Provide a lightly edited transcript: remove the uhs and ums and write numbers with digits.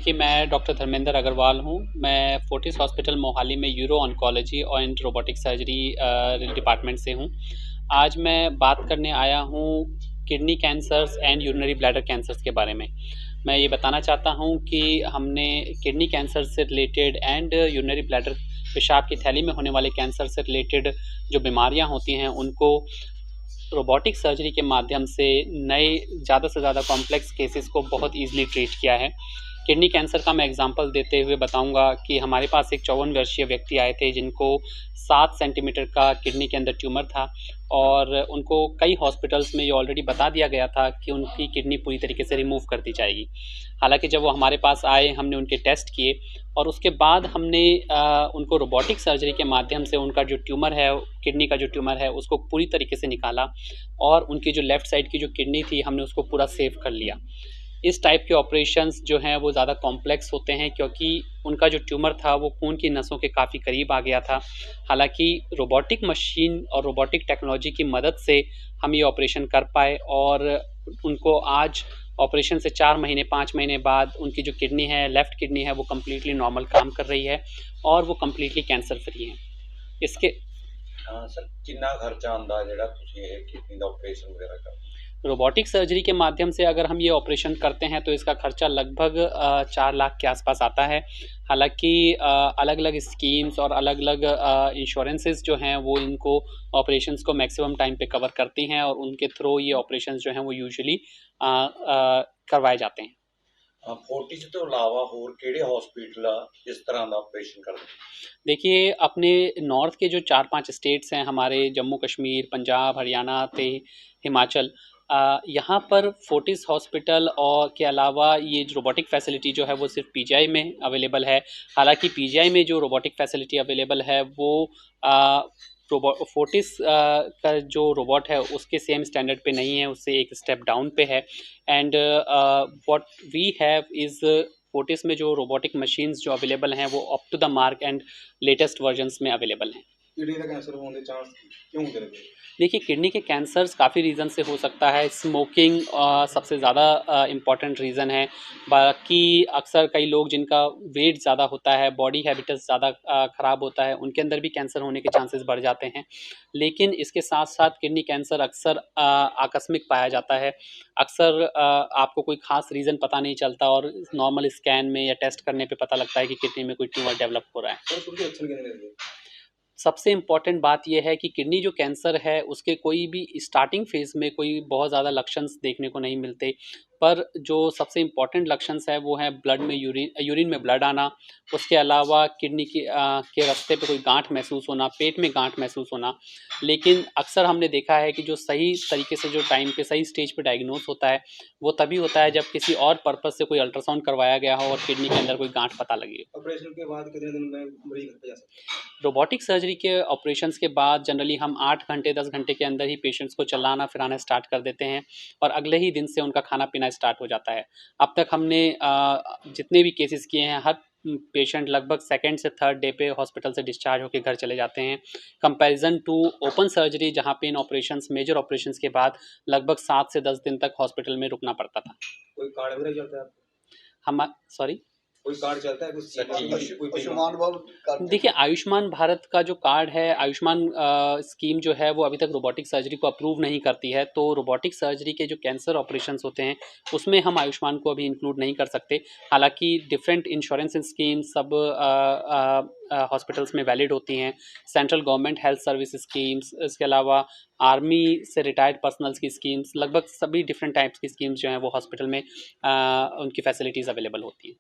देखिए, मैं डॉक्टर धर्मेंद्र अग्रवाल हूँ। मैं फोर्टिस हॉस्पिटल मोहाली में यूरो ऑन्कोलॉजी और एंड रोबोटिक सर्जरी डिपार्टमेंट से हूँ। आज मैं बात करने आया हूँ kidney cancers and urinary bladder cancers के बारे में। मैं ये बताना चाहता हूँ कि हमने किडनी कैंसर से रिलेटेड एंड यूरिनरी ब्लैडर पेशाब की थैली में होने वाले कैंसर से रिलेटेड जो बीमारियाँ होती हैं, उनको रोबोटिक सर्जरी के माध्यम से नए ज़्यादा से ज़्यादा कॉम्प्लेक्स केसेस को बहुत ईज़िली ट्रीट किया है। किडनी कैंसर का मैं एग्ज़ाम्पल देते हुए बताऊँगा कि हमारे पास एक 54 वर्षीय व्यक्ति आए थे जिनको 7 सेंटीमीटर का किडनी के अंदर ट्यूमर था और उनको कई हॉस्पिटल्स में ये ऑलरेडी बता दिया गया था कि उनकी किडनी पूरी तरीके से रिमूव कर दी जाएगी। हालाँकि जब वो हमारे पास आए, हमने उनके टेस्ट किए और उसके बाद हमने उनको रोबोटिक सर्जरी के माध्यम से उनका जो ट्यूमर है, किडनी का जो ट्यूमर है, उसको पूरी तरीके से निकाला और उनकी जो लेफ़्ट साइड की जो किडनी थी, हमने उसको पूरा सेव कर लिया। इस टाइप के ऑपरेशंस जो हैं वो ज़्यादा कॉम्प्लेक्स होते हैं क्योंकि उनका जो ट्यूमर था वो खून की नसों के काफ़ी करीब आ गया था। हालाँकि रोबोटिक मशीन और रोबोटिक टेक्नोलॉजी की मदद से हम ये ऑपरेशन कर पाए और उनको आज ऑपरेशन से 4 महीने 5 महीने बाद उनकी जो किडनी है, लेफ़्ट किडनी है, वो कंप्लीटली नॉर्मल काम कर रही है और वो कंप्लीटली कैंसर फ्री हैं। इसके हाँ सर, कितना खर्चा आंदा जेह्ड़ा तुसीं इह किडनी दा ऑपरेशन वगैरह करदे? रोबोटिक सर्जरी के माध्यम से अगर हम ये ऑपरेशन करते हैं तो इसका खर्चा लगभग 4 लाख के आसपास आता है। हालाँकि अलग-अलग स्कीम्स और अलग-अलग इंश्योरेंसेस जो हैं वो इनको ऑपरेशंस को मैक्सिमम टाइम पे कवर करती हैं और उनके थ्रू ये ऑपरेशंस जो हैं वो यूजुअली करवाए जाते हैं। फोर्टिस तो इलावा होर किहड़े हॉस्पिटल इस तरह दा ऑपरेशन करदे? देखिए, अपने नॉर्थ के जो 4-5 स्टेट्स हैं हमारे, जम्मू कश्मीर, पंजाब, हरियाणा ते हिमाचल, यहाँ पर फोर्टिस हॉस्पिटल और के अलावा ये जो रोबोटिक फैसिलिटी जो है वो सिर्फ पीजीआई में अवेलेबल है। हालाँकि पीजीआई में जो रोबोटिक फैसिलिटी अवेलेबल है वो फोर्टिस का जो रोबोट है उसके सेम स्टैंडर्ड पे नहीं है, उससे एक स्टेप डाउन पे है। And what we have is Fortis में जो रोबोटिक मशीन्स जो अवेलेबल हैं वो up to the mark and latest versions में अवेलेबल हैं। किडनी का कैंसर होने के चांस क्यों होते रहते हैं? देखिए, किडनी के कैंसर्स काफ़ी रीज़न से हो सकता है। स्मोकिंग सबसे ज़्यादा इम्पॉर्टेंट रीज़न है। बाकी अक्सर कई लोग जिनका वेट ज़्यादा होता है, बॉडी हैबिट्स ज़्यादा ख़राब होता है, उनके अंदर भी कैंसर होने के चांसेस बढ़ जाते हैं। लेकिन इसके साथ-साथ किडनी कैंसर अक्सर आकस्मिक पाया जाता है। अक्सर आपको कोई ख़ास रीज़न पता नहीं चलता और नॉर्मल स्कैन में या टेस्ट करने पे पता लगता है कि किडनी में कोई ट्यूमर डेवलप हो रहा है। और उसके लक्षण कितने रहते हैं? सबसे इम्पॉर्टेंट बात ये है कि किडनी जो कैंसर है उसके कोई भी स्टार्टिंग फेज़ में कोई बहुत ज़्यादा लक्षण्स देखने को नहीं मिलते। पर जो सबसे इम्पॉर्टेंट लक्षण्स है वो है ब्लड में यूरिन में ब्लड आना, उसके अलावा किडनी के रास्ते पे कोई गाँठ महसूस होना, पेट में गाँठ महसूस होना। लेकिन अक्सर हमने देखा है कि जो सही तरीके से जो टाइम पे सही स्टेज पे डायग्नोज़ होता है, वो तभी होता है जब किसी और पर्पज़ से कोई अल्ट्रासाउंड करवाया गया हो और किडनी के अंदर कोई गाँठ पता लगे। ऑपरेशन के बाद कितने दिन में मरीज घर पे जा सकते हैं? रोबोटिक सर्जरी के ऑपरेशंस के बाद जनरली हम 8 घंटे 10 घंटे के अंदर ही पेशेंट्स को चलाना फिराना स्टार्ट कर देते हैं और अगले ही दिन से उनका खाना-पीना स्टार्ट हो जाता है। अब तक हमने जितने भी केसेस किए हैं, हर पेशेंट लगभग सेकंड से थर्ड डे पे हॉस्पिटल से डिस्चार्ज होके घर चले जाते हैं। कंपैरिज़न टू ओपन सर्जरी जहाँ पे इन ऑपरेशंस मेजर ऑपरेशंस के बाद लगभग 7 से 10 दिन तक हॉस्पिटल में रुकना पड़ता था। कोई कार्ड वगैरह चलता है आपका? हम सॉरी? कोई कार्ड चलता है कुछ कोई आयुष्मान भारत देखिए, आयुष्मान भारत का जो कार्ड है, आयुष्मान स्कीम जो है वो अभी तक रोबोटिक सर्जरी को अप्रूव नहीं करती है। तो रोबोटिक सर्जरी के जो कैंसर ऑपरेशंस होते हैं उसमें हम आयुष्मान को अभी इंक्लूड नहीं कर सकते। हालाँकि डिफरेंट इंश्योरेंस स्कीम सब हॉस्पिटल्स में वैलिड होती हैं। Central government health service schemes, इसके अलावा आर्मी से रिटायर्ड पर्सनल्स की स्कीम्स, लगभग सभी डिफरेंट टाइप्स की स्कीम्स जो हैं वो हॉस्पिटल में उनकी फैसिलिटीज़ अवेलेबल होती हैं।